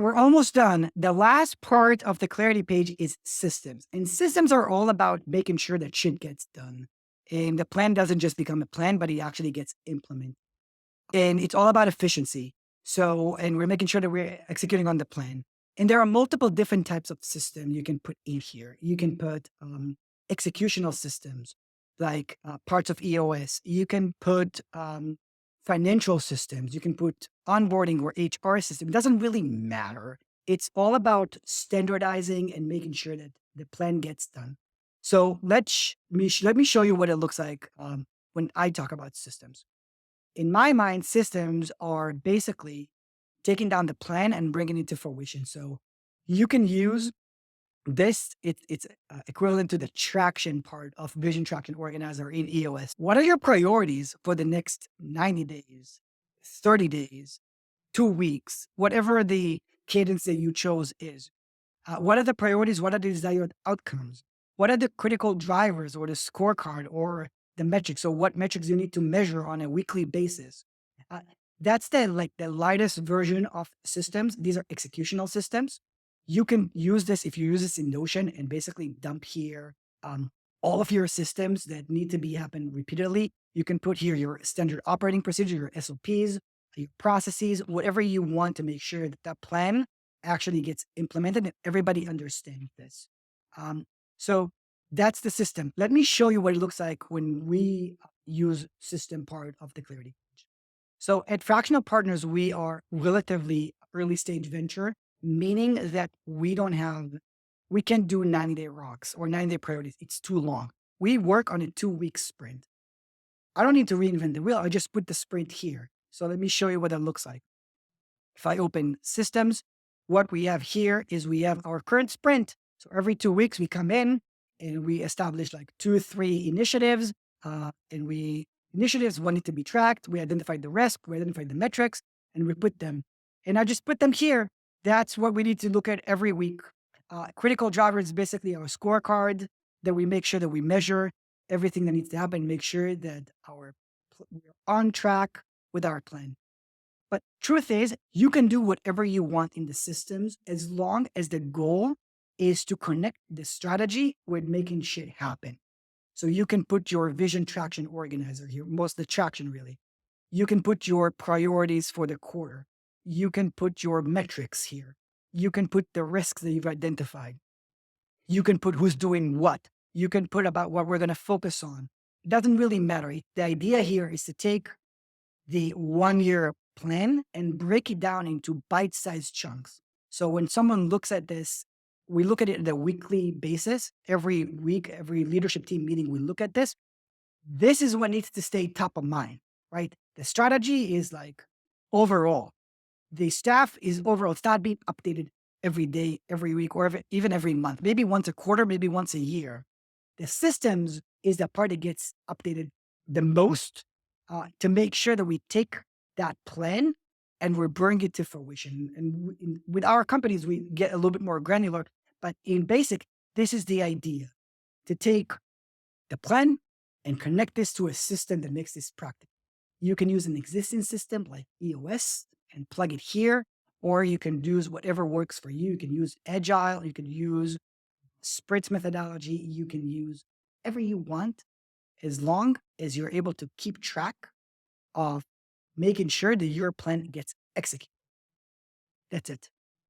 We're almost done. The last part of the clarity page is systems. And systems are all about making sure that shit gets done. And the plan doesn't just become a plan, but it actually gets implemented. And it's all about efficiency. So, and we're making sure that we're executing on the plan. And there are multiple different types of system you can put in here. You can put executional systems like parts of EOS. You can put financial systems. You can put onboarding or HR system. It doesn't really matter. It's all about standardizing and making sure that the plan gets done. So let me show you what it looks like when I talk about systems. In my mind, systems are basically taking down the plan and bringing it to fruition. So you can use this, it's equivalent to the traction part of Vision Traction Organizer in EOS. What are your priorities for the next 90 days, 30 days, 2 weeks, whatever the cadence that you chose is? What are the priorities? What are the desired outcomes? What are the critical drivers or the scorecard or the metrics? So what metrics you need to measure on a weekly basis? Uh, that's the lightest version of systems. These are executional systems. You can use this if you use this in Notion and basically dump here all of your systems that need to be happen repeatedly. You can put here your standard operating procedure, your SOPs, your processes, whatever you want to make sure that that plan actually gets implemented and everybody understands this. Um, so that's the system. Let me show you what it looks like when we use system part of the Clarity page. So at Fractional Partners, we are relatively early stage venture, meaning that we can't do 90-day rocks or 90-day priorities. It's too long. We work on a 2-week sprint. I don't need to reinvent the wheel. I just put the sprint here. So let me show you what that looks like. If I open systems, what we have here is we have our current sprint. So every 2 weeks we come in and we establish like 2, 3 initiatives. Initiatives wanting to be tracked. We identified the risk, we identified the metrics, and we put them. And I just put them here. That's what we need to look at every week. Critical drivers is basically our scorecard that we make sure that we measure everything that needs to happen, make sure that we're on track with our plan. But truth is, you can do whatever you want in the systems as long as the goal is to connect the strategy with making shit happen. So you can put your vision traction organizer here, most of the traction really. You can put your priorities for the quarter. You can put your metrics here. You can put the risks that you've identified. You can put who's doing what. You can put about what we're going to focus on. It doesn't really matter. The idea here is to take the 1 year plan and break it down into bite-sized chunks. So when someone looks at this, we look at it on a weekly basis. Every week, every leadership team meeting, we look at this. This is what needs to stay top of mind, right? The strategy is like overall. The staff is overall. It's not being updated every day, every week, or even every month. Maybe once a quarter, maybe once a year. The systems is the part that gets updated the most to make sure that we take that plan and we bring it to fruition. And with our companies, we get a little bit more granular. But in basic, this is the idea to take the plan and connect this to a system that makes this practical. You can use an existing system like EOS and plug it here, or you can use whatever works for you. You can use Agile, you can use Spritz methodology, you can use whatever you want as long as you're able to keep track of making sure that your plan gets executed. That's it.